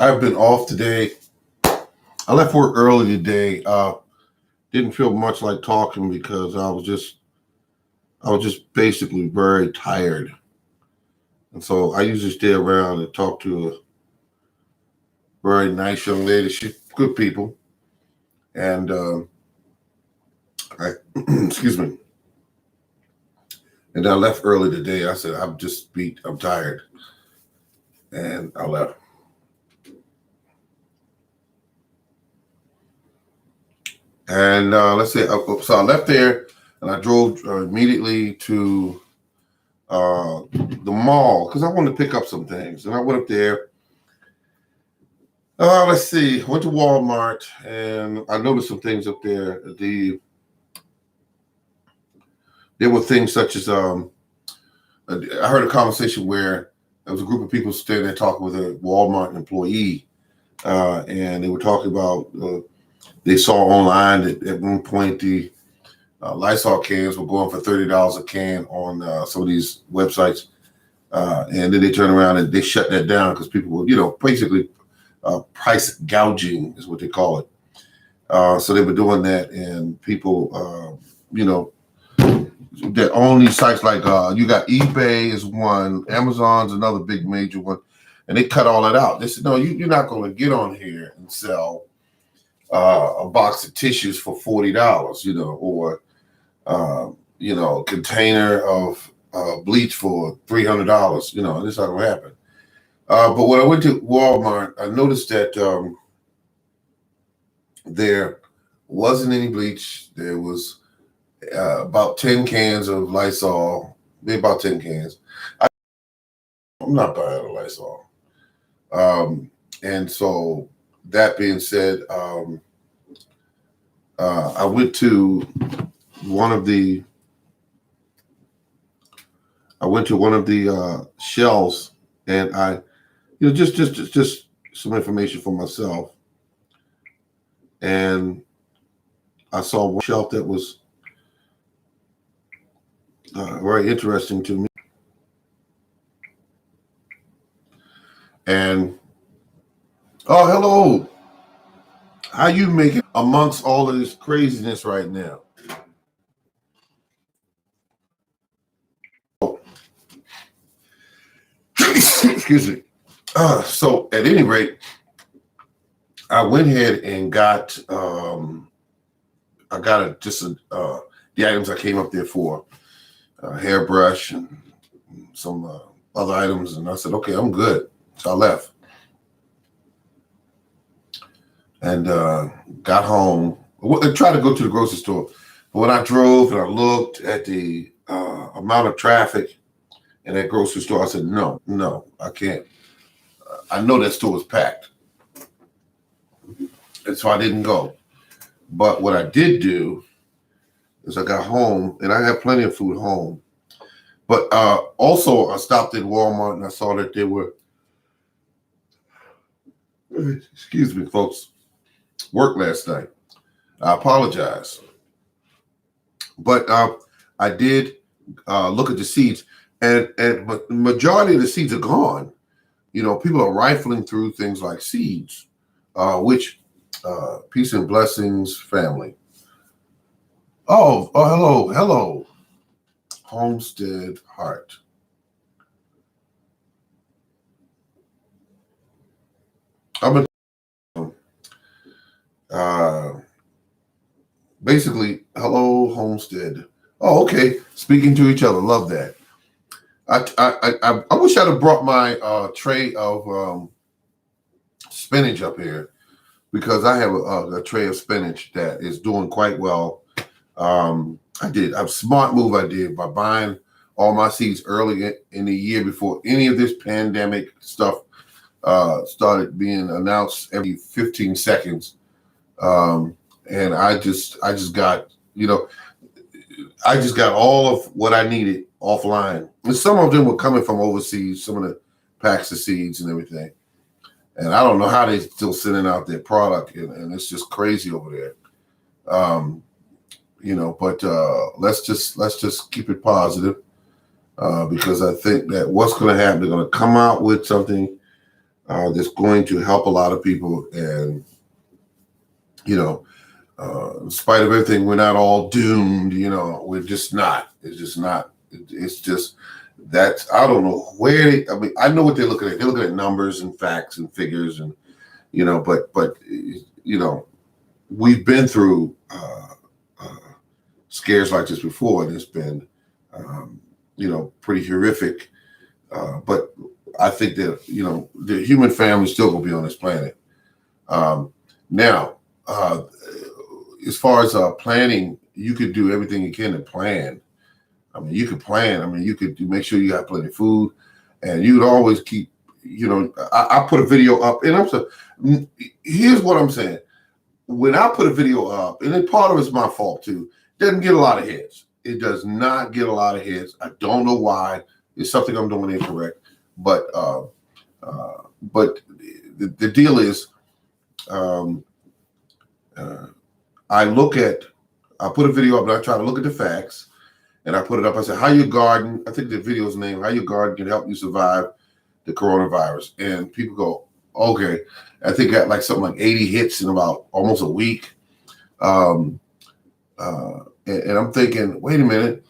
I've been off today. I left work early today. Didn't feel much like talking because I was just basically very tired. And so I usually stay around and talk to a very nice young lady. She's good people. And I excuse me. And I left early today. I said, I'm just beat, I'm tired. And I left. And let's see. So I left there and I drove immediately to the mall because I wanted to pick up some things. And I went up there. Let's see. Went to Walmart and I noticed some things up there. There were things such as I heard a conversation where there was a group of people standing there talking with a Walmart employee, and they were talking about they saw online that at one point the Lysol cans were going for $30 a can on some of these websites, and then they turned around and they shut that down because people were, basically price gouging is what they call it. So they were doing that, and people, that own these sites like you got eBay is one, Amazon's another big major one, and they cut all that out. They said, no, you're not going to get on here and sell a box of tissues for $40, or a container of bleach for $300. This not gonna happen. But when I went to Walmart, I noticed that there wasn't any bleach. There was about 10 cans of Lysol, maybe about 10 cans. I'm not buying a Lysol. And so that being said, I went to one of the shelves, and I, just some information for myself, and I saw one shelf that was very interesting to me, and hello, how you making amongst all of this craziness right now? Excuse me. So at any rate, I went ahead and got the items I came up there for, hairbrush and some other items, and I said, okay, I'm good. So I left and got home. I tried to go to the grocery store, but when I drove and I looked at the amount of traffic in that grocery store, I said, no, I can't. I know that store was packed, and so I didn't go. But what I did do is I got home, and I had plenty of food home. But also, I stopped at Walmart, and I saw that they were, excuse me, folks, work last night. I apologize. But I did look at the seeds, and but the majority of the seeds are gone. People are rifling through things like seeds, which peace and blessings, family. Oh, hello, Homestead Heart. I'm basically hello, Homestead. Oh, okay. Speaking to each other, love that. I wish I'd have brought my tray of spinach up here because I have a tray of spinach that is doing quite well. I did a smart move I did by buying all my seeds early in the year before any of this pandemic stuff started being announced every 15 seconds. And I just got, I just got all of what I needed offline. And some of them were coming from overseas, some of the packs of seeds and everything. And I don't know how they're still sending out their product, and it's just crazy over there. But let's just keep it positive because I think that what's going to happen, they're going to come out with something that's going to help a lot of people. And, in spite of everything, we're not all doomed. We're just not. It's just not. It's just that's, I don't know where I mean, I know what they're looking at. They're looking at numbers and facts and figures, and but we've been through scares like this before, and it's been pretty horrific. But I think that the human family still gonna be on this planet. Now, as far as planning, you could do everything you can to plan. I mean, you could plan. I mean, you could make sure you got plenty of food, and you would always keep. I put a video up, and here's what I'm saying. When I put a video up, and then part of it's my fault too, it doesn't get a lot of hits. It does not get a lot of hits. I don't know why. It's something I'm doing incorrect. But the deal is, I put a video up and I try to look at the facts, and I put it up. I said, how your garden, I think the video's name, how your garden can help you survive the coronavirus. And people go, okay. I think I got like something like 80 hits in about almost a week. And I'm thinking, wait a minute.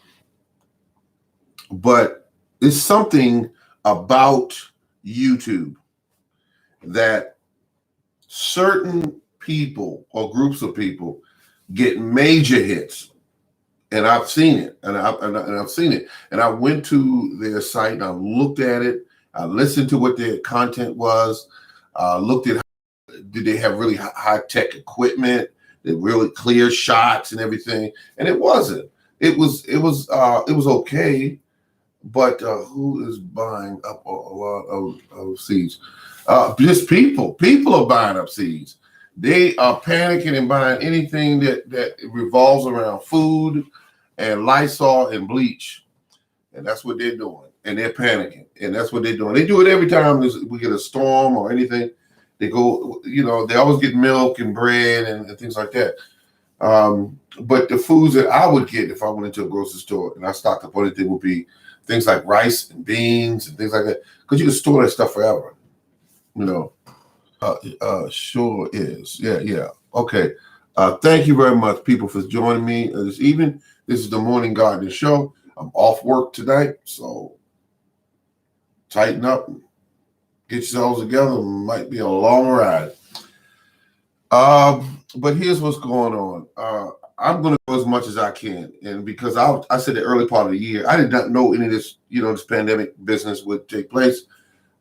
But it's something about YouTube that certain people or groups of people get major hits. And I've seen it, and I've seen it. And I went to their site and I looked at it. I listened to what their content was. Looked at did they have really high tech equipment, the really clear shots and everything. And it wasn't. It was okay. But who is buying up a lot of seeds? Just people. People are buying up seeds. They are panicking and buying anything that revolves around food and Lysol and bleach. And that's what they're doing. And they're panicking. And that's what they're doing. They do it every time we get a storm or anything. They go, they always get milk and bread and things like that. But the foods that I would get if I went into a grocery store and I stocked up on anything would be things like rice and beans and things like that. Because you can store that stuff forever. Sure is. Yeah. Okay. Thank you very much, people, for joining me this evening. This is the Morning Gardening Show. I'm off work tonight, so tighten up and get yourselves together. It might be a long ride. But here's what's going on. I'm going to go as much as I can. And because I said the early part of the year, I did not know any of this, this pandemic business would take place.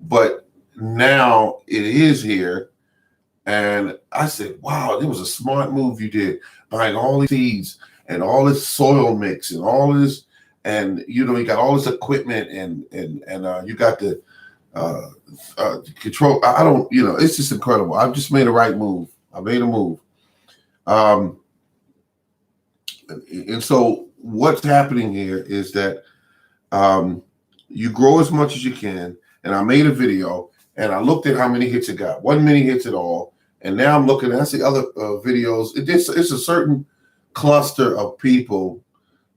But now it is here. And I said, wow, it was a smart move you did, buying all these seeds and all this soil mix and all this. And, you got all this equipment and you got the control. It's just incredible. I've just made a right move. I made a move. And so what's happening here is that you grow as much as you can. And I made a video and I looked at how many hits it got. Wasn't many hits at all. And now I'm looking, I see other videos. It's a certain cluster of people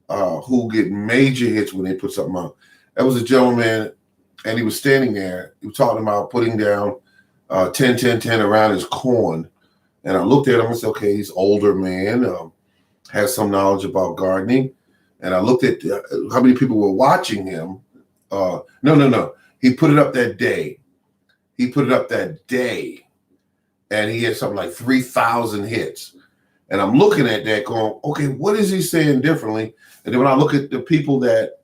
who get major hits when they put something out. There was a gentleman and he was standing there. He was talking about putting down 10, 10, 10 around his corn. And I looked at him and said, okay, he's an older man, has some knowledge about gardening. And I looked at how many people were watching him. No. He put it up that day. And he had something like 3,000 hits. And I'm looking at that going, okay, what is he saying differently? And then when I look at the people that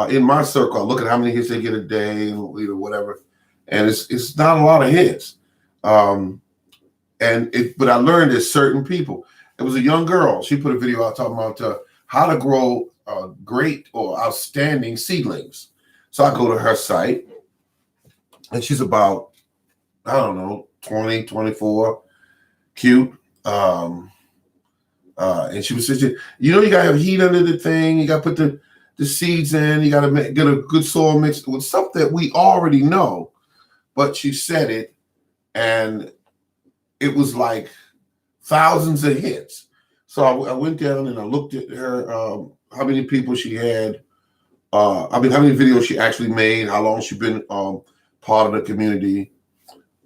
in my circle, I look at how many hits they get a day, whatever. And it's not a lot of hits. But I learned there's certain people. It was a young girl. She put a video out talking about how to grow great or outstanding seedlings. So I go to her site, and she's about, I don't know, 20, 24, cute. And she was saying, you gotta have heat under the thing. You gotta put the seeds in. You gotta get a good soil mix with stuff that we already know. But she said it, and it was like thousands of hits. So I went down and I looked at her, how many people she had. How many videos she actually made, how long she's been part of the community.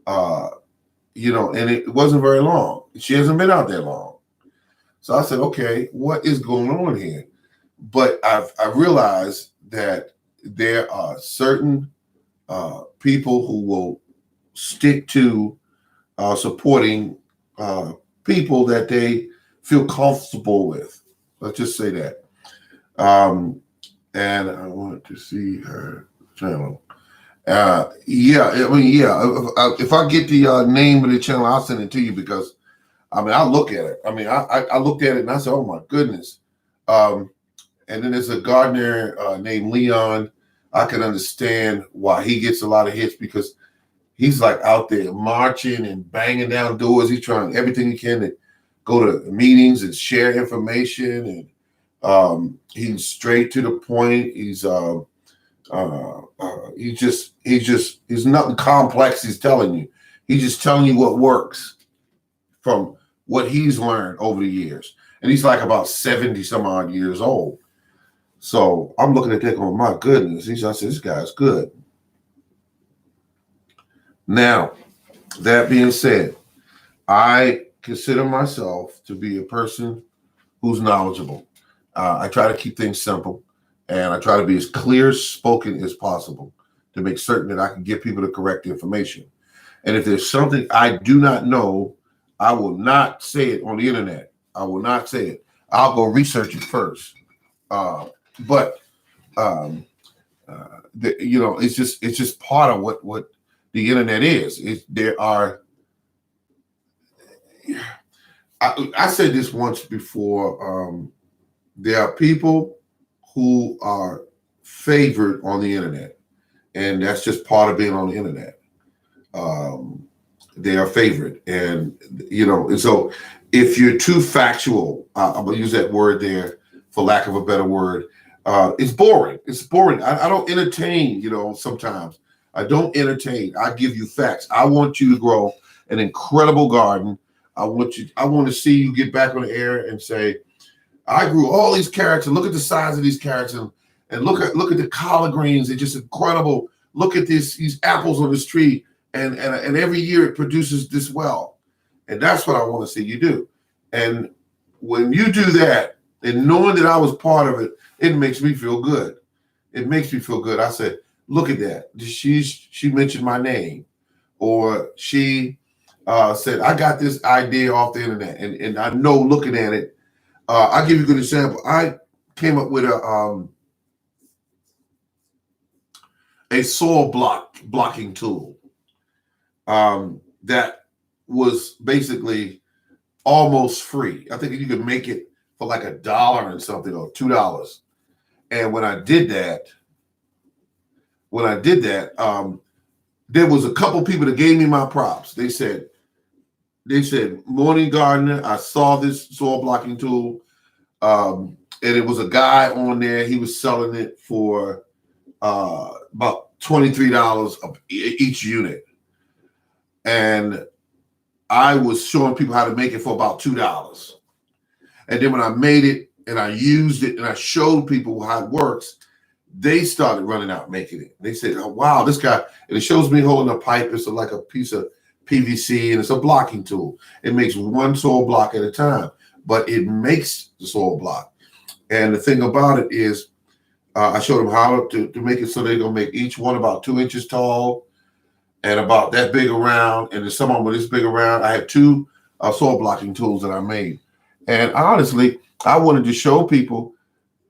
And it wasn't very long. She hasn't been out there long. So I said, okay, what is going on here? But I realized that there are certain people who will stick to supporting people that they feel comfortable with. Let's just say that. And I want to see her channel. If I get the name of the channel, I'll send it to you because, I'll look at it. I looked at it and I said, oh my goodness. And then there's a gardener named Leon. I can understand why he gets a lot of hits because he's like out there marching and banging down doors. He's trying everything he can to go to meetings and share information. And he's straight to the point. He's nothing complex. He's telling you. He's just telling you what works from what he's learned over the years. And he's like about 70 some odd years old. So I'm looking at that going, my goodness. I said, this guy's good. Now, that being said, I consider myself to be a person who's knowledgeable. I try to keep things simple, and I try to be as clear spoken as possible to make certain that I can give people the correct information. And if there's something I do not know, I will not say it on the internet. I will not say it. I'll go research it first. It's just part of what the internet is. I said this once before. There are people who are favored on the internet, and that's just part of being on the internet. They are favored, and so if you're too factual, I'm gonna use that word there for lack of a better word. It's boring. It's boring. I don't entertain. Sometimes I don't entertain. I give you facts. I want you to grow an incredible garden. I want to see you get back on the air and say, I grew all these carrots, and look at the size of these carrots, and look at the collard greens. They're just incredible. Look at these apples on this tree, and every year it produces this well. And that's what I want to see you do. And when you do that, and knowing that I was part of it, it makes me feel good. It makes me feel good. I said, look at that. She mentioned my name, or she said, I got this idea off the internet, and I know looking at it. I'll give you a good example. I came up with a soil blocking tool that was basically almost free. I think you could make it for like $1 and something, or $2. And when I did that, there was a couple people that gave me my props. They said, morning gardener, I saw this soil blocking tool. And it was a guy on there. He was selling it for about $23 each unit. And I was showing people how to make it for about $2. And then when I made it and I used it and I showed people how it works, they started running out making it. They said, oh, wow, this guy, and it shows me holding a pipe. It's like a piece of PVC, and it's a blocking tool. It makes one soil block at a time, but it makes the soil block. And the thing about it is, I showed them how to make it so they're going to make each one about 2 inches tall and about that big around. And there's some of them this big around. I have 2 soil blocking tools that I made. And honestly, I wanted to show people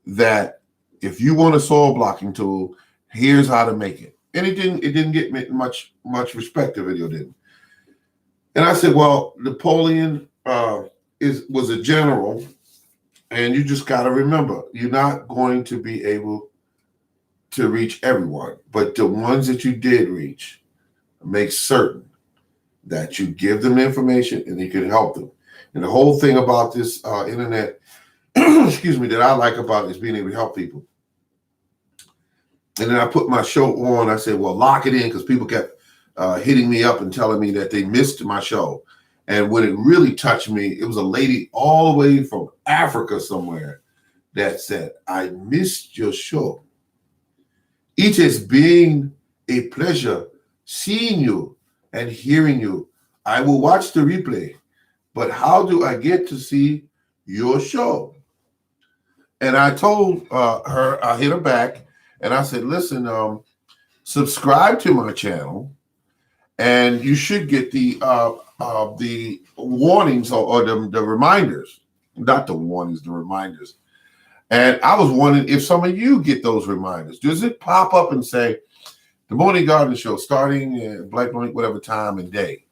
that if you want a soil blocking tool, here's how to make it. And it didn't get much respect. The video didn't. And I said, well, Napoleon was a general, and you just got to remember, you're not going to be able to reach everyone, but the ones that you did reach, make certain that you give them information and you can help them. And the whole thing about this internet, excuse me, that I like about it is being able to help people. And then I put my show on. I said, well, lock it in, because people kept hitting me up and telling me that they missed my show. And when it really touched me, it was a lady all the way from Africa somewhere that said, I missed your show. It has been a pleasure seeing you and hearing you. I will watch the replay, but how do I get to see your show? And I told her, I hit her back, and I said, listen, subscribe to my channel, and you should get the warnings or the reminders, not the warnings, the reminders. And I was wondering if some of you get those reminders. Does it pop up and say, the Morning Garden Show starting at blank, whatever time and day?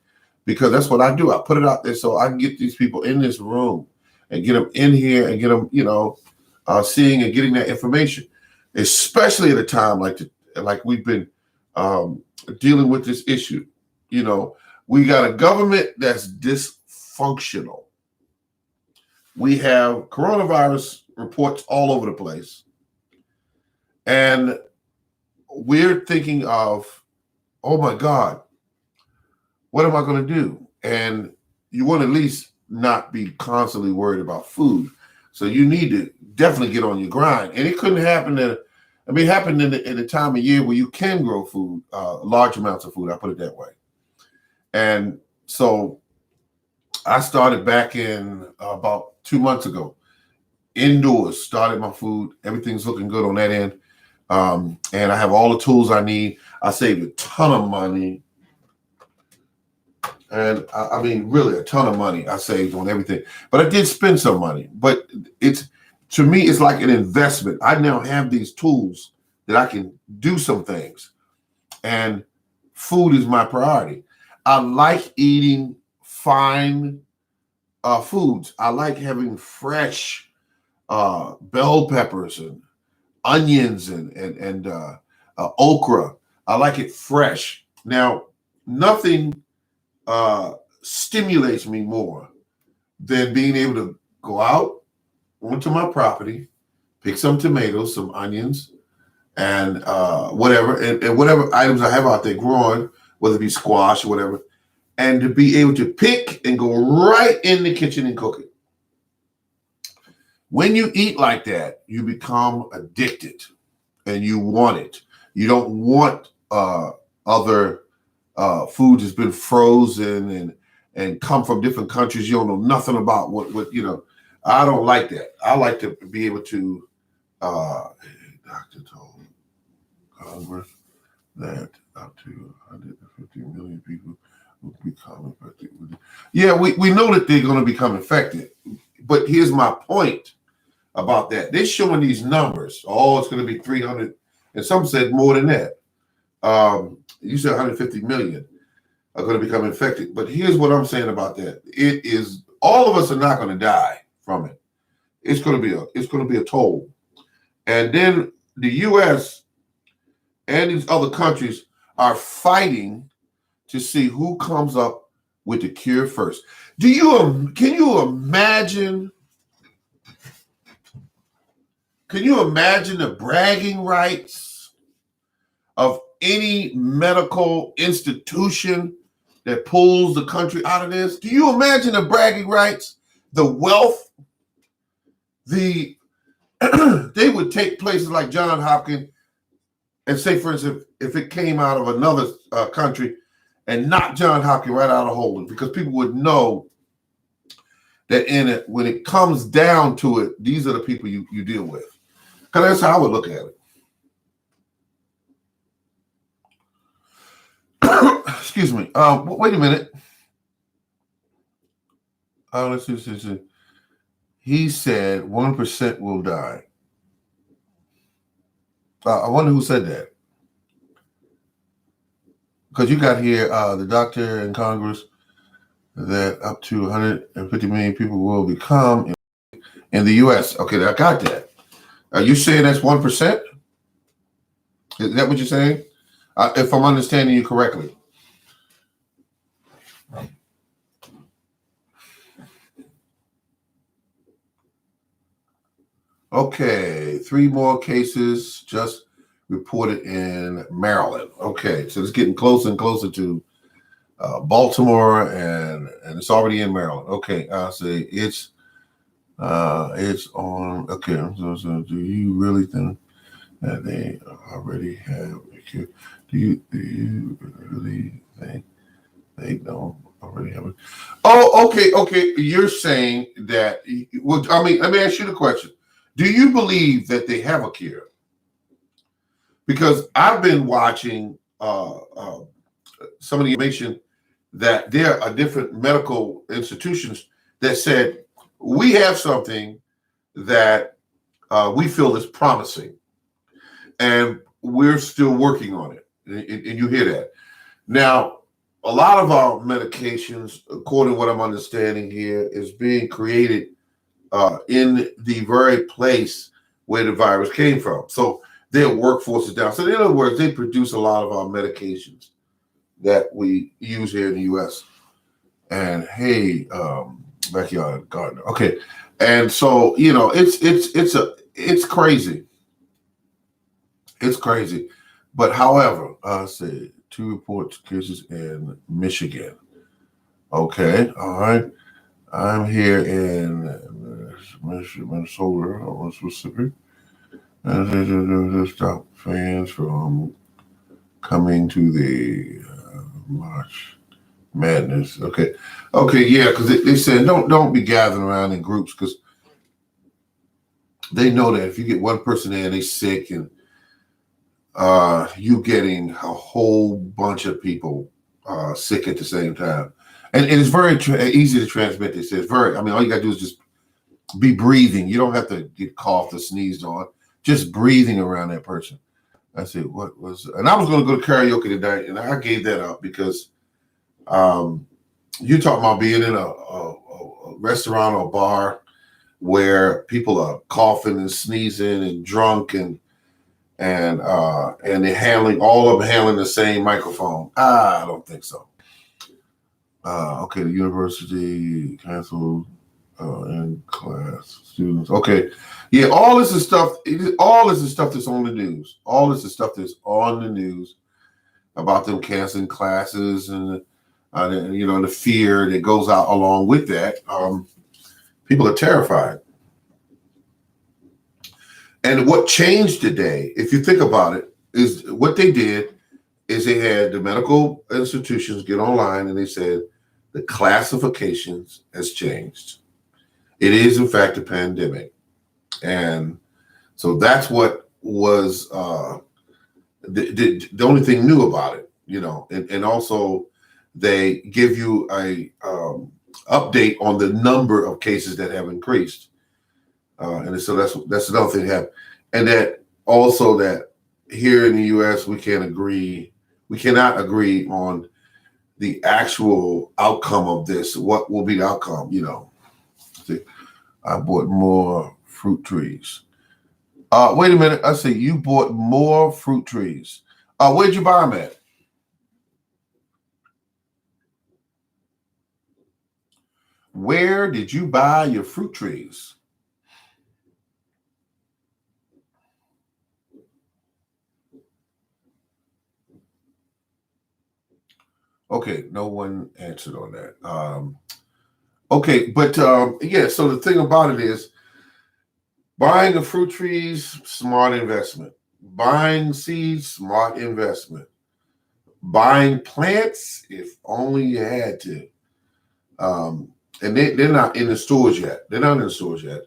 Because that's what I do. I put it out there so I can get these people in this room and get them in here and get them, seeing and getting that information, especially at a time like we've been dealing with this issue. We got a government that's dysfunctional. We have coronavirus reports all over the place. And we're thinking of, oh my God, what am I going to do? And you want to at least not be constantly worried about food. So you need to definitely get on your grind. And it couldn't happen it happened in the time of year where you can grow food, large amounts of food, I put it that way. And so I started back in about 2 months ago, indoors, started my food. Everything's looking good on that end. And I have all the tools I need. I saved a ton of money. And I mean, really a ton of money I saved on everything. But I did spend some money. But to me, it's like an investment. I now have these tools that I can do some things. And food is my priority. I like eating fine foods. I like having fresh bell peppers and onions and okra. I like it fresh. Now, nothing stimulates me more than being able to go out onto my property, pick some tomatoes, some onions, and whatever, and whatever items I have out there growing, whether it be squash or whatever, and to be able to pick and go right in the kitchen and cook it. When you eat like that, you become addicted and you want it. You don't want other food that's been frozen and come from different countries. You don't know nothing about what. I don't like that. I like to be able to, Dr. told Congress that up to 150 million people will become infected. Yeah, we know that they're going to become infected. But here's my point about that. They're showing these numbers. Oh, it's going to be 300. And some said more than that. You said 150 million are going to become infected. But here's what I'm saying about that. It is, all of us are not going to die from it. It's going to be a toll. And then the U.S. and these other countries are fighting to see who comes up with the cure first. Can you imagine? Can you imagine the bragging rights of any medical institution that pulls the country out of this? Do you imagine the bragging rights, the wealth? They would take places like Johns Hopkins and say, for instance, if it came out of another country and knock Johns Hopkins right out of holding, because people would know that in it, when it comes down to it, these are the people you deal with. Because that's how I would look at it. Excuse me. Wait a minute. Let's see. He said 1% will die. I wonder who said that. Because you got here the doctor in Congress that up to 150 million people will become in the U.S. Okay, I got that. Are you saying that's 1%? Is that what you're saying? If I'm understanding you correctly. Okay, 3 more cases just reported in Maryland. Okay, so it's getting closer and closer to Baltimore, and it's already in Maryland. Okay, I'll say it's on. Okay, so do you really think that they already have a cure? Do you really think They don't already have it. Oh, okay, okay. You're saying that. Well, I mean, let me ask you the question: do you believe that they have a cure? Because I've been watching some of the information that there are different medical institutions that said we have something that we feel is promising, and we're still working on it. And you hear that now. A lot of our medications, according to what I'm understanding here, is being created in the very place where the virus came from. So their workforce is down. So in other words, they produce a lot of our medications that we use here in the U.S. And hey, backyard gardener. Okay, and so it's crazy. It's crazy. But however, I say 2 reports cases in Michigan. Okay, all right. I'm here in Minnesota, or Mississippi, and they stop fans from coming to the March Madness. Okay, okay, yeah, because they said don't be gathering around in groups because they know that if you get one person there and they sick and you getting a whole bunch of people sick at the same time. And it's very easy to transmit this. It's very, I mean, all you got to do is just be breathing. You don't have to get coughed or sneezed on. Just breathing around that person. I said, what was, and I was going to go to karaoke tonight, and I gave that up because you talking about being in a restaurant or bar where people are coughing and sneezing and drunk and they're handling all of them handling the same microphone. I don't think so. Okay, the university canceled in class students. Okay, yeah, all this is stuff. All this is stuff that's on the news. All this is stuff that's on the news about them canceling classes and the fear that goes out along with that. People are terrified. And what changed today, if you think about it, is what they did is they had the medical institutions get online and they said the classifications has changed. It is, in fact, a pandemic. And so that's what was the only thing new about it, and also they give you a update on the number of cases that have increased. And so that's another thing that happened. And that also that here in the U.S. we cannot agree on the actual outcome of this. What will be the outcome? See, I bought more fruit trees. Wait a minute. I say you bought more fruit trees. Where'd you buy them at? Where did you buy your fruit trees? Okay, no one answered on that. Okay, but yeah, so the thing about it is buying the fruit trees, smart investment. Buying seeds, smart investment. Buying plants, if only you had to. And they're not in the stores yet. They're not in the stores yet.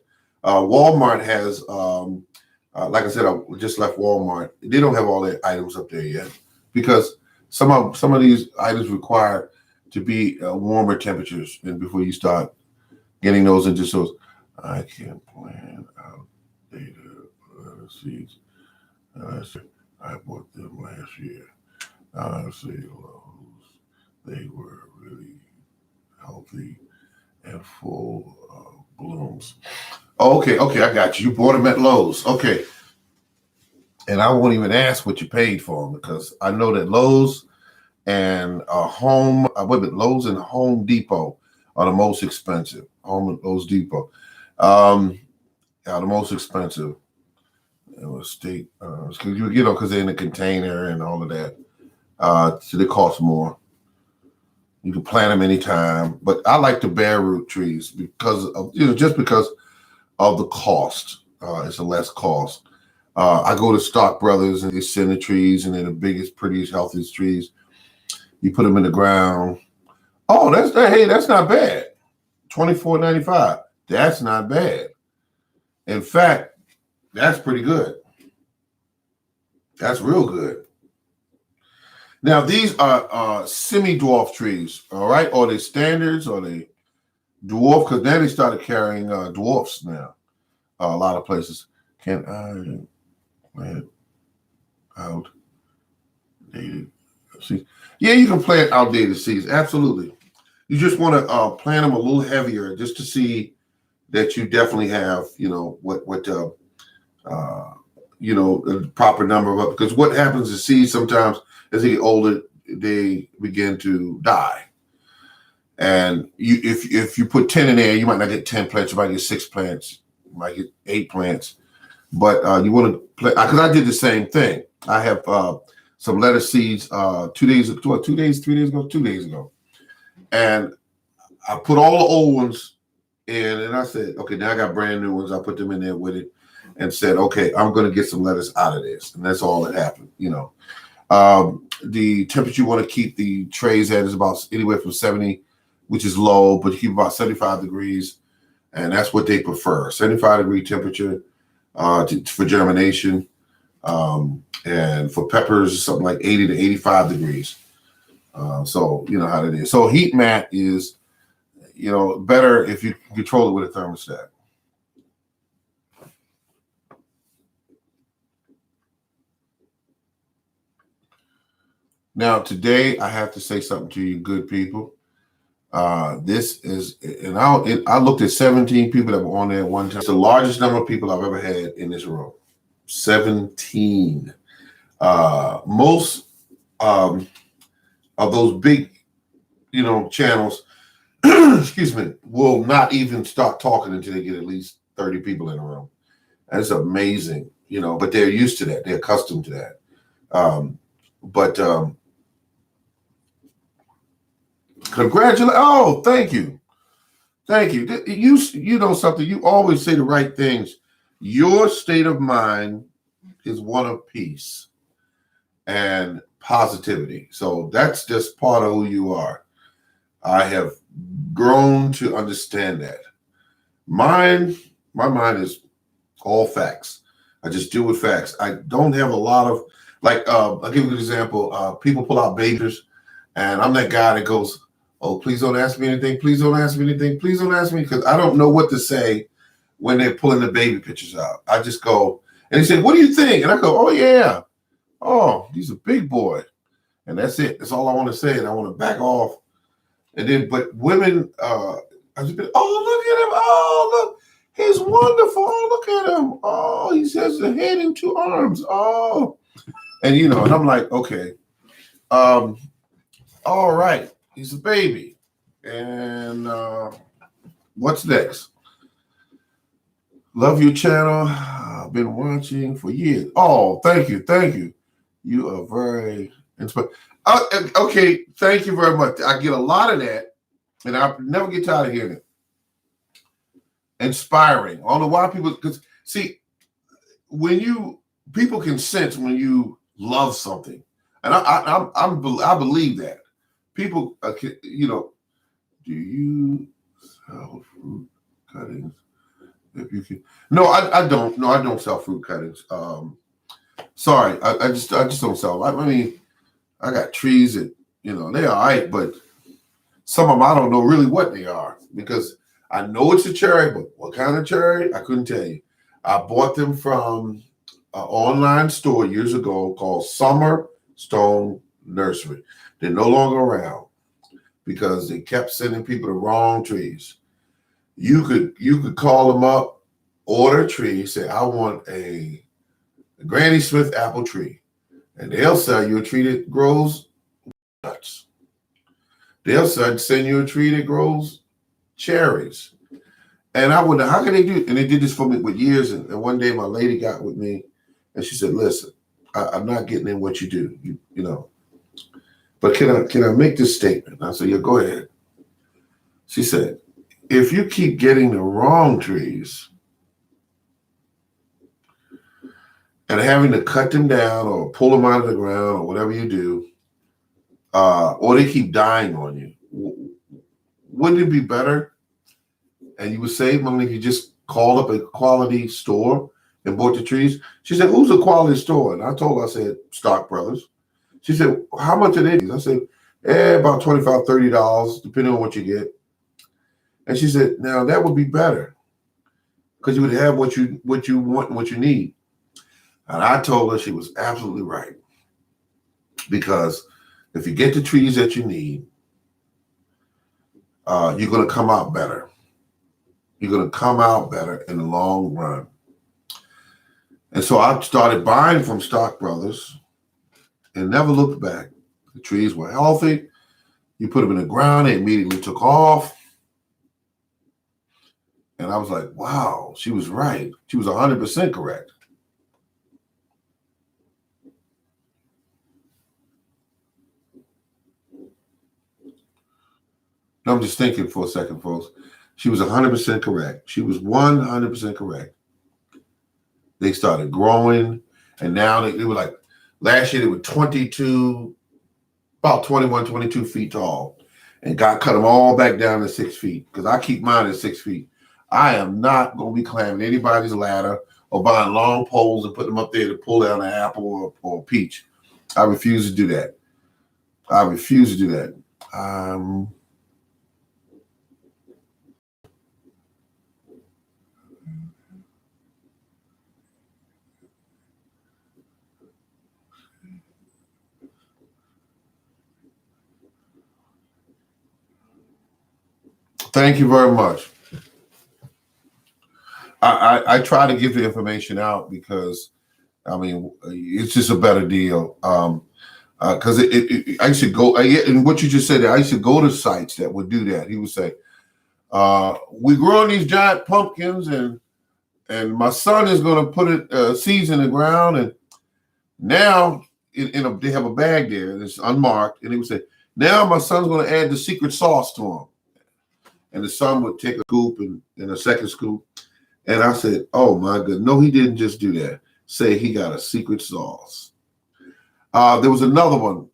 Walmart has, like I said, I just left Walmart. They don't have all their items up there yet because some of these items require to be warmer temperatures and before you start getting those into stores. I can't plan out data seeds. I bought them last year. See those. They were really healthy and full of blooms. Okay, I got you. You bought them at Lowe's. Okay. And I won't even ask what you paid for them because I know that Lowe's and Lowe's and Home Depot are the most expensive. Lowe's Depot are the most expensive. State, because they're in a container and all of that. So they cost more. You can plant them anytime, but I like the bare root trees because of just because of the cost. It's a less cost. I go to Stock Brothers and they send the trees, and they're the biggest, prettiest, healthiest trees. You put them in the ground, Oh, that's not bad. $24.95. That's not bad. In fact, that's pretty good. That's real good. Now, these are semi-dwarf trees, all right? Or they standards, or they dwarf, because now they started carrying dwarfs now. A lot of places. Can I plant outdated seeds? Yeah, you can plant outdated seeds. Absolutely. You just want to plant them a little heavier, just to see that you definitely have, the proper number of, because what happens is seeds sometimes as they get older, they begin to die. And if you put 10 in there, you might not get 10 plants, you might get 6 plants, you might get 8 plants. But you want to play, because I did the same thing. I have some lettuce seeds 2 days ago. And I put all the old ones in, and I said, okay, now I got brand new ones. I put them in there with it and said, okay, I'm going to get some lettuce out of this. And that's all that happened, The temperature you want to keep the trays at is about anywhere from 70, which is low, but you keep about 75 degrees. And that's what they prefer, 75-degree temperature for germination. And for peppers, something like 80 to 85 degrees. So you know how it is. So heat mat is, better if you control it with a thermostat. Now, today I have to say something to you, good people. This is, and I looked at 17 people that were on there at one time. It's the largest number of people I've ever had in this room. 17. Most of those big, channels, excuse me, will not even start talking until they get at least 30 people in a room. That's amazing, but they're used to that. They're accustomed to that. But congratulations. Oh, thank you. Thank you. You know something, you always say the right things. Your state of mind is one of peace and positivity. So that's just part of who you are. I have grown to understand that. My mind is all facts. I just deal with facts. I don't have a lot of, I'll give you an example. People pull out babies, and I'm that guy that goes, oh, please don't ask me anything. Please don't ask me anything. Please don't ask me, because I don't know what to say when they're pulling the baby pictures out. I just go, and they say, what do you think? And I go, oh, yeah. Oh, he's a big boy. And that's it. That's all I want to say. And I want to back off. And then, but women, I just been, oh, look at him. Oh, look. He's wonderful. Oh, look at him. Oh, he has a head and 2 arms. Oh. And, and I'm like, okay. All right. He's a baby. And what's next? Love your channel. I've been watching for years. Oh, thank you. Thank you. You are very inspiring. Okay, thank you very much. I get a lot of that, and I never get tired of hearing it. Inspiring. I don't know why people, because see, people can sense when you love something, and I believe that people, do you sell fruit cuttings? If you can, no, I don't. No, I don't sell fruit cuttings. Sorry, I just don't sell. I mean, I got trees that they're all right, but some of them I don't know really what they are, because I know it's a cherry, but what kind of cherry I couldn't tell you. I bought them from an online store years ago called Summer Stone Nursery. They're no longer around because they kept sending people the wrong trees. You could call them up, order a tree, say I want a Granny Smith apple tree, and they'll sell you a tree that grows nuts. They'll send you a tree that grows cherries. And I wonder, how can they do it? And they did this for me with years. And one day my lady got with me and she said, listen, I'm not getting in what you do, but can I make this statement? I said, yeah, go ahead. She said, if you keep getting the wrong trees and having to cut them down or pull them out of the ground or whatever you do, or they keep dying on you, wouldn't it be better? And you would save money if you just called up a quality store and bought the trees. She said, who's a quality store? And I told her, I said, Stock Brothers. She said, how much are they? I said, about $25, $30, depending on what you get. And she said, now that would be better because you would have what you want and what you need. And I told her she was absolutely right. Because if you get the trees that you need, you're going to come out better. You're going to come out better in the long run. And so I started buying from Stock Brothers and never looked back. The trees were healthy. You put them in the ground, they immediately took off. And I was like, wow, she was right. She was 100% correct. Now I'm just thinking for a second, folks. She was 100% correct. She was 100% correct. They started growing, and now they were like, last year they were 22, about 21, 22 feet tall. And God cut them all back down to 6 feet because I keep mine at 6 feet. I am not going to be climbing anybody's ladder or buying long poles and putting them up there to pull down an apple or a peach. I refuse to do that. I refuse to do that. Thank you very much. I try to give the information out because, I mean, it's just a better deal. Because I used to go, and what you just said, I used to go to sites that would do that. He would say, we're growing these giant pumpkins, and my son is going to put it seeds in the ground, and now they have a bag there that's unmarked, and he would say, now my son's going to add the secret sauce to them. And the son would take a scoop and a second scoop. And I said, oh my goodness. No, he didn't just do that. Say he got a secret sauce. There was another one.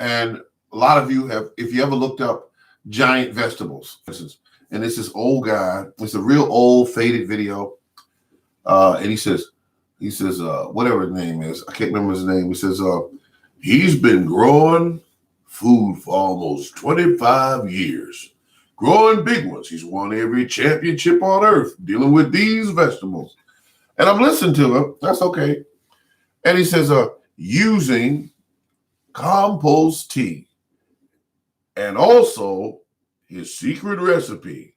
And a lot of you have, if you ever looked up giant vegetables, for instance, and it's this old guy, it's a real old faded video. And he says, whatever his name is, I can't remember his name. He says, he's been growing food for almost 25 years. Growing big ones. He's won every championship on earth dealing with these vegetables. And I'm listening to him. That's okay. And he says, using compost tea and also his secret recipe,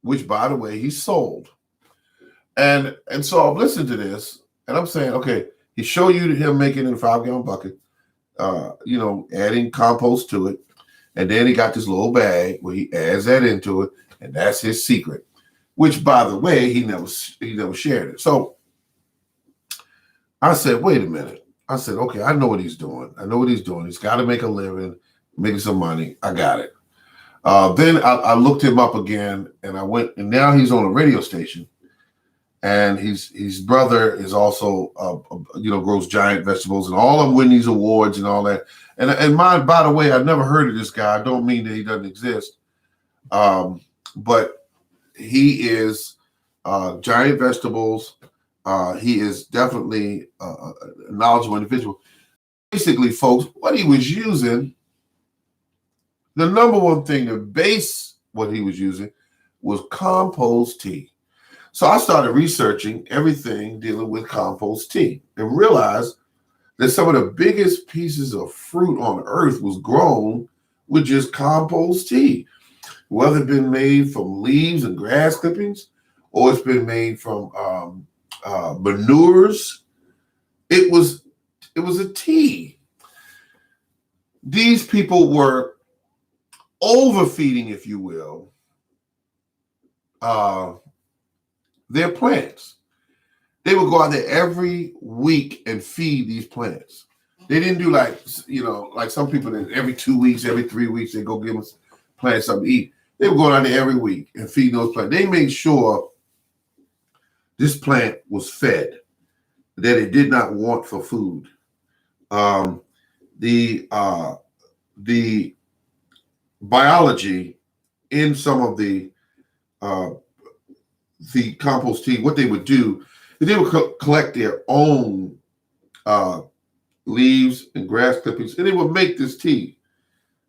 which, by the way, he sold. And so I'm listening to this and I'm saying, okay, he showed you him making it in a 5-gallon bucket, adding compost to it. And then he got this little bag where he adds that into it, and that's his secret. Which, by the way, he never shared it. So I said, wait a minute. I said, okay, I know what he's doing. He's got to make a living, making some money. I got it. Then I looked him up again, and I went, and now he's on a radio station, and his brother is also, grows giant vegetables, and all of them win these awards and all that. And mine, by the way, I've never heard of this guy. I don't mean that he doesn't exist. But he is giant vegetables. He is definitely a knowledgeable individual. Basically, folks, what he was using, the number one thing to base what he was using was compost tea. So I started researching everything dealing with compost tea and realized that some of the biggest pieces of fruit on earth was grown with just compost tea, whether it's been made from leaves and grass clippings, or it's been made from manures. It was a tea. These people were overfeeding, if you will, their plants. They would go out there every week and feed these plants. They didn't do like some people that every 2 weeks, every 3 weeks, they go give them plants something to eat. They were going out there every week and feeding those plants. They made sure this plant was fed, that it did not want for food. The biology in some of the compost tea, what they would do is they would collect their own leaves and grass clippings, and they would make this tea.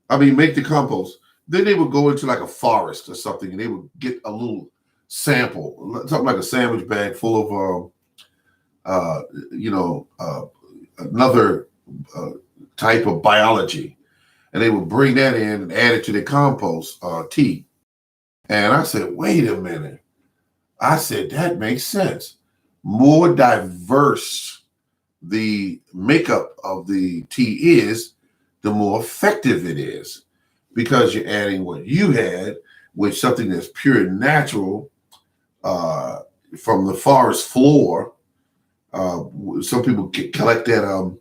I mean, make the compost. Then they would go into like a forest or something, and they would get a little sample, something like a sandwich bag full of, another type of biology, and they would bring that in and add it to their compost tea. And I said, wait a minute. I said, that makes sense. More diverse the makeup of the tea is, the more effective it is, because you're adding what you had with something that's pure and natural from the forest floor. Some people collect that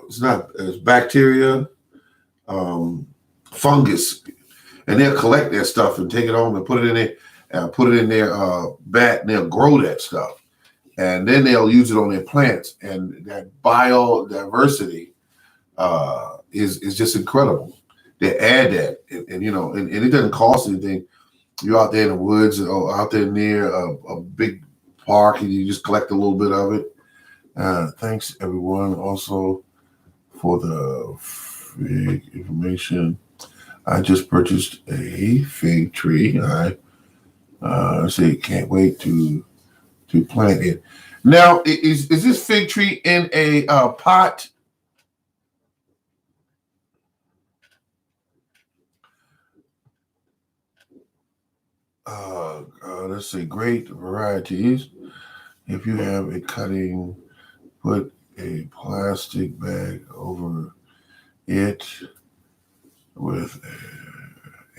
it's not it's bacteria, fungus, and they'll collect that stuff and take it home and put it in there and put it in their vat, and they'll grow that stuff. And then they'll use it on their plants, and that biodiversity is just incredible. They add that, and it doesn't cost anything. You're out there in the woods or out there near a big park, and you just collect a little bit of it. Thanks everyone also for the fig information. I just purchased a fig tree. I say can't wait to plant it. Now, is this fig tree in a pot? Let's see, great varieties. If you have a cutting, put a plastic bag over it with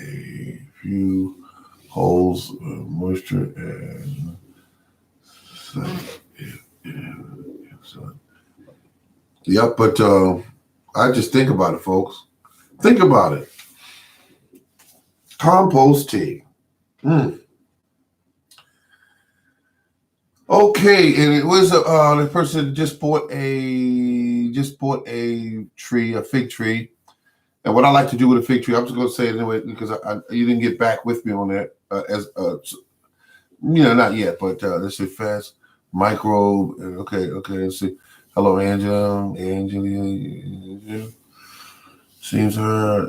a few holes of moisture and yep, but I just think about it, folks. Think about it. Compost tea. Okay, and it was the person just bought a tree, a fig tree. And what I like to do with a fig tree, I'm just going to say it anyway because you didn't get back with me on that not yet, but let's see, fast microbe. Okay, let's see. Hello, Angela. Seems her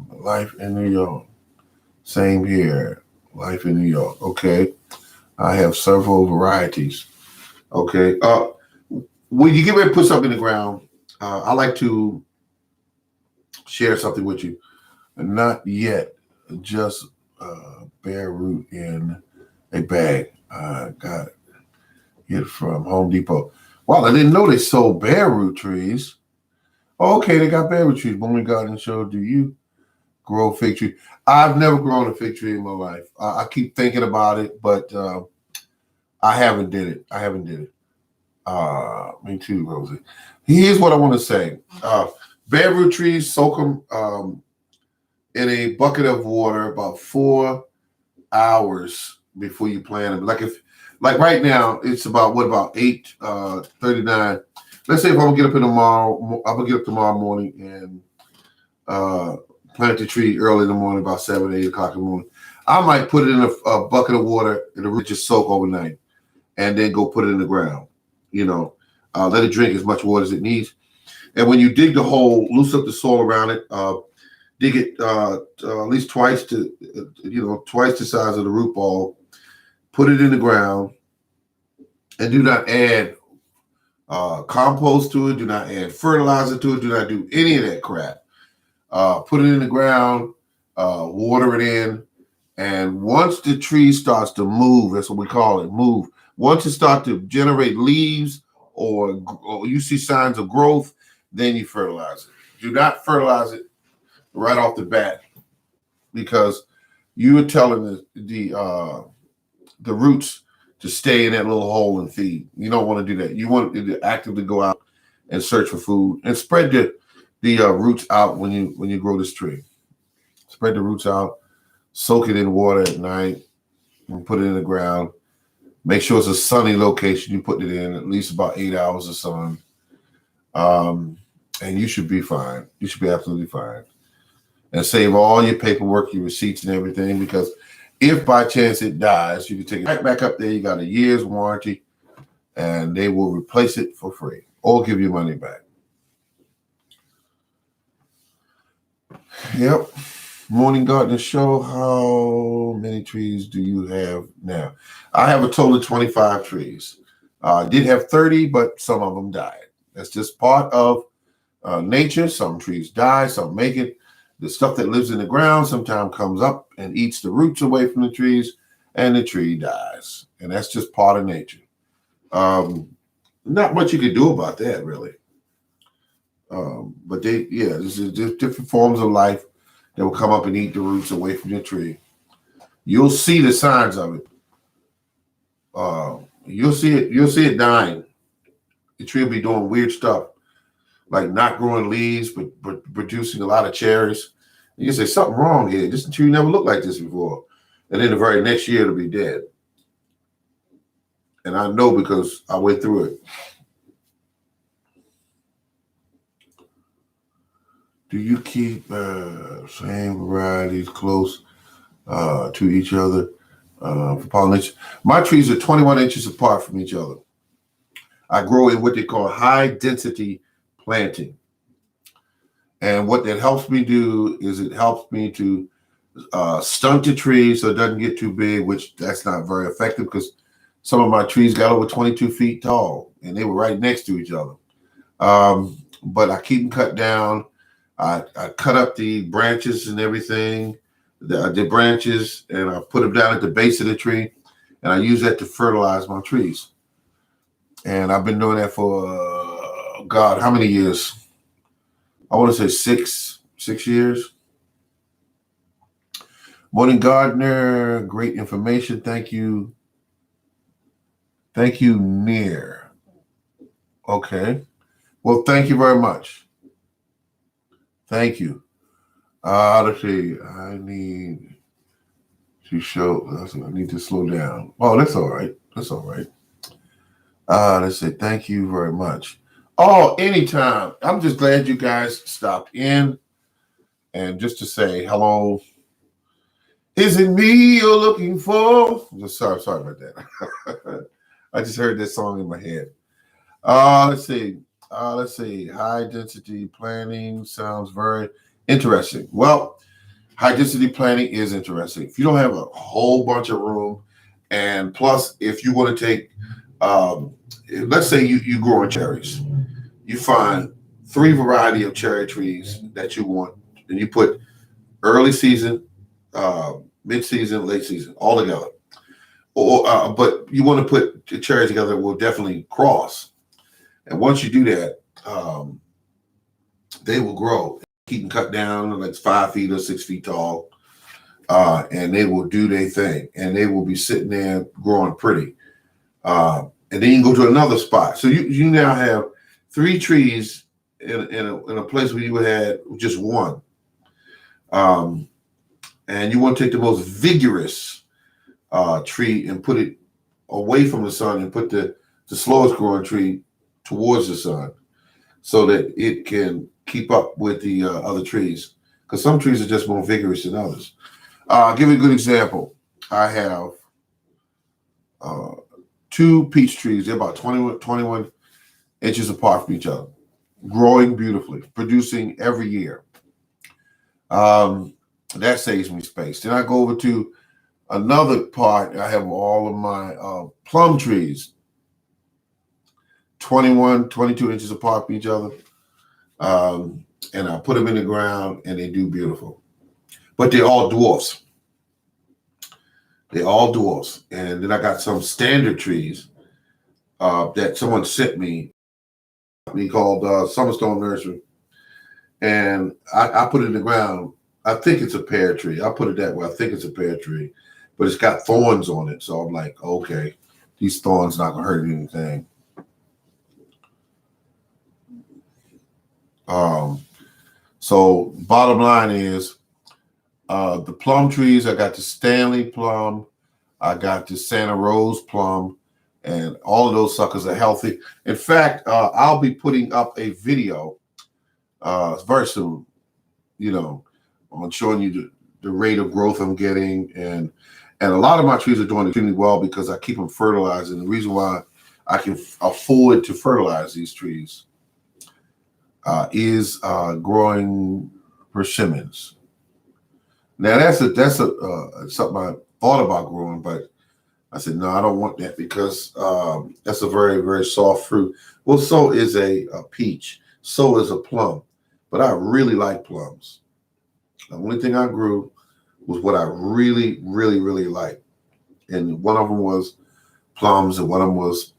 life in New York. Same here, life in New York. Okay, I have several varieties. Okay, when you get ready to put something in the ground, I like to share something with you. Not yet, just bare root in a bag. I got it from Home Depot. Wow, I didn't know they sold bare root trees. Okay, they got bare root trees. Bonnie Garden Show, do you grow fig tree? I've never grown a fig tree in my life. I keep thinking about it, but I haven't did it. Me too, Rosie. Here's what I want to say. Bare root trees, soak them in a bucket of water about 4 hours before you plant them. Like right now, it's about 8:39. Let's say if I'm gonna get up tomorrow morning and plant the tree early in the morning, about 7, 8 o'clock in the morning. I might put it in a bucket of water and the root just soak overnight, and then go put it in the ground. Let it drink as much water as it needs. And when you dig the hole, loosen up the soil around it. Dig it at least twice the size of the root ball. Put it in the ground, and do not add compost to it. Do not add fertilizer to it. Do not do any of that crap. Put it in the ground, water it in, and once the tree starts to move, that's what we call it, move. Once it starts to generate leaves or you see signs of growth, then you fertilize it. Do not fertilize it right off the bat, because you are telling the roots to stay in that little hole and feed. You don't want to do that. You want it to actively go out and search for food, and spread the roots out when you grow this tree. Spread the roots out, soak it in water at night, and put it in the ground. Make sure it's a sunny location. You put it in at least about 8 hours of sun, and you should be fine. You should be absolutely fine. and save all your paperwork, your receipts and everything, because if by chance it dies, you can take it right back up there. You got a year's warranty and they will replace it for free or give you money back. Yep. Morning Gardener Show. How many trees do you have now? I have a total of 25 trees. I did have 30, but some of them died. That's just part of nature. Some trees die, some make it. The stuff that lives in the ground sometimes comes up and eats the roots away from the trees, and the tree dies. And that's just part of nature. Not much you could do about that, really. But there's different forms of life that will come up and eat the roots away from your tree. You'll see the signs of it. You'll see it dying. The tree will be doing weird stuff, like not growing leaves, but producing a lot of cherries. You can say something wrong here. This tree never looked like this before. And then the very next year it'll be dead. And I know because I went through it. Do you keep same varieties close to each other for pollination? My trees are 21 inches apart from each other. I grow in what they call high density planting. And what that helps me do is it helps me to stunt the tree so it doesn't get too big, which that's not very effective because some of my trees got over 22 feet tall and they were right next to each other. But I keep them cut down. I cut up the branches and everything, the branches, and I put them down at the base of the tree, and I use that to fertilize my trees. And I've been doing that for, God, how many years? I want to say six years. Morning Gardener, great information. Thank you. Thank you, Near. Okay. Well, thank you very much. Thank you. Let's see. I need to slow down. Oh, that's all right. That's all right. Let's say thank you very much. Oh, anytime. I'm just glad you guys stopped in. And just to say hello. Is it me you're looking for? Sorry about that. I just heard this song in my head. Let's see. High density planting sounds very interesting. Well, high density planting is interesting. If you don't have a whole bunch of room, and plus, if you want to take, let's say you growing cherries, you find 3 variety of cherry trees that you want, and you put early season, mid season, late season, all together. Or, but you want to put the cherries together that will definitely cross. And once you do that, they will grow. Keep them cut down like 5 feet or 6 feet tall, and they will do their thing. And they will be sitting there growing pretty. And then you can go to another spot. So you now have 3 trees in a place where you had just one. And you want to take the most vigorous tree and put it away from the sun and put the slowest growing tree towards the sun so that it can keep up with the other trees, because some trees are just more vigorous than others. I'll give you a good example. I have 2 peach trees. They're about 21 inches apart from each other, growing beautifully, producing every year. That saves me space. Then I go over to another part. I have all of my plum trees, 21, 22 inches apart from each other. And I put them in the ground and they do beautiful. But they're all dwarfs. They're all dwarfs. And then I got some standard trees that someone sent me, called Summerstone Nursery. And I put it in the ground. I think it's a pear tree. I'll put it that way. I think it's a pear tree. But it's got thorns on it. So I'm like, okay, these thorns not going to hurt anything. So bottom line is the plum trees, I got the Stanley plum, I got the Santa Rose plum, and all of those suckers are healthy. In fact, I'll be putting up a video very soon, I'm showing you the rate of growth I'm getting, and a lot of my trees are doing extremely well because I keep them fertilized. And the reason why I can afford to fertilize these trees is growing persimmons. Now that's something I thought about growing, but I said no, I don't want that because that's a very, very soft fruit. Well, so is a peach, so is a plum, but I really like plums. The only thing I grew was what I really, really, really liked, and one of them was plums, and one of them was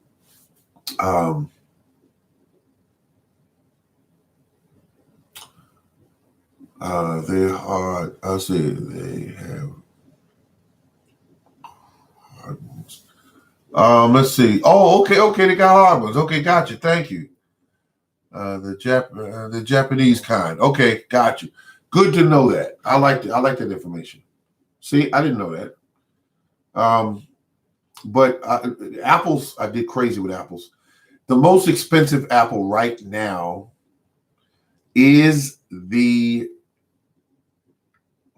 they're hard. I said they have hard ones. Let's see. Oh, okay, they got hard ones. Okay, gotcha. Thank you. The Japanese kind. Okay, got you. Good to know that. I like that information. See, I didn't know that. But apples, I did crazy with apples. The most expensive apple right now is the.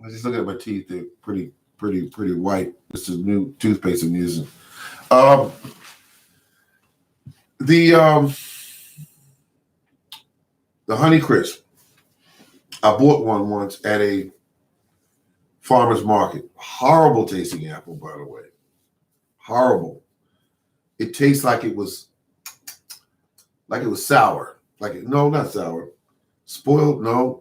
I just look at my teeth; they're pretty white. This is new toothpaste I'm using. The Honey Crisp. I bought one once at a farmer's market. Horrible tasting apple, by the way. Horrible. It tastes like it was sour. No, not sour. Spoiled? No.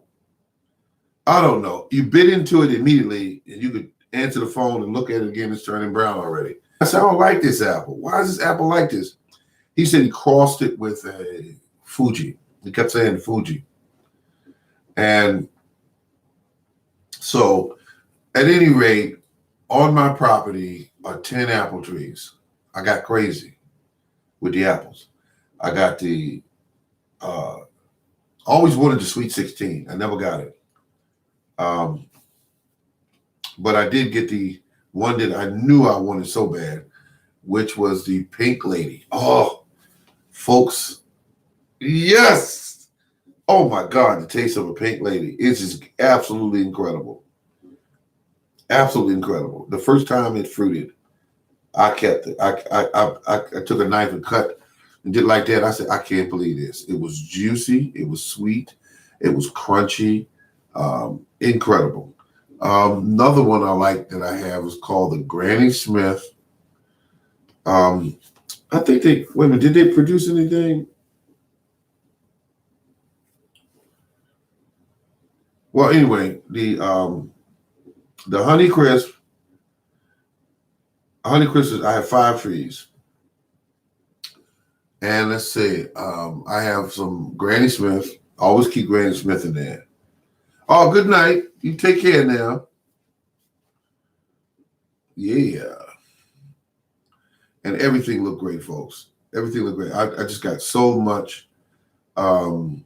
I don't know. You bit into it immediately, and you could answer the phone and look at it again. It's turning brown already. I said, I don't like this apple. Why is this apple like this? He said he crossed it with a Fuji. He kept saying Fuji. And so, at any rate, on my property are 10 apple trees. I got crazy with the apples. I got the, always wanted the Sweet 16. I never got it. But I did get the one that I knew I wanted so bad, which was the Pink Lady. Oh, folks, yes. Oh my God, the taste of a Pink Lady is just absolutely incredible. Absolutely incredible. The first time it fruited, I kept it. I took a knife and cut and did like that. I said, I can't believe this. It was juicy. It was sweet. It was crunchy. Incredible. Another one I like that I have is called the Granny Smith. I think wait a minute, did they produce anything? Well, anyway, the Honey Crisp. Honey Crisp, I have 5 trees. And let's see, I have some Granny Smith. Always keep Granny Smith in there. Oh, good night. You take care now. Yeah. And everything looked great, folks. Everything looked great. I just got so much going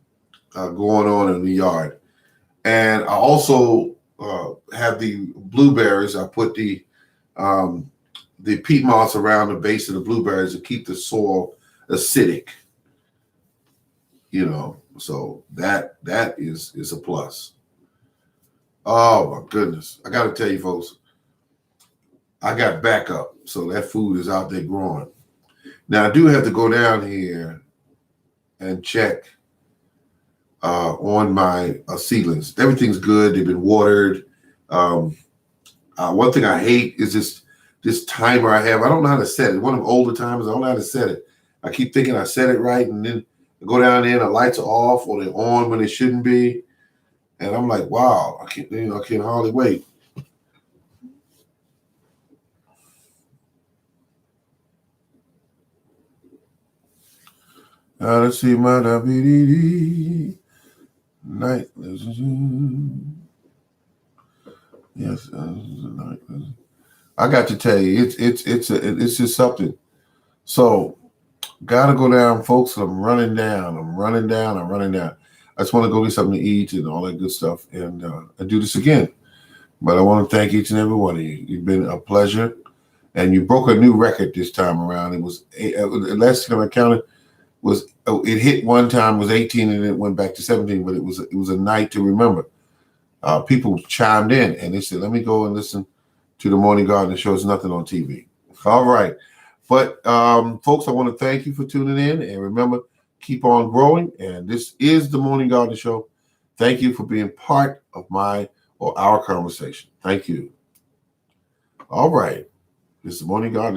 on in the yard. And I also have the blueberries. I put the peat moss around the base of the blueberries to keep the soil acidic. So that is a plus. Oh my goodness. I got to tell you folks, I got backup. So that food is out there growing. Now I do have to go down here and check on my seedlings. Everything's good. They've been watered. One thing I hate is this timer I have. I don't know how to set it. One of the older timers, I don't know how to set it. I keep thinking I set it right, and then I go down there and the lights are off or they're on when they shouldn't be. And I'm like, wow, I can't hardly wait. Let's see my night. Yes, I got to tell you, it's just something. So, gotta go down, folks. I'm running down. I just want to go get something to eat and all that good stuff, and do this again. But I want to thank each and every one of you. You've been a pleasure, and you broke a new record this time around. It was last time I counted it hit one time was 18 and it went back to 17, but it was a night to remember. people chimed in and they said, let me go and listen to the Morning Garden Show. There's nothing on TV. All right. But folks, I want to thank you for tuning in. And remember, keep on growing. And this is the Morning Garden Show. Thank you for being part of our conversation. Thank you. All right. This is the Morning Garden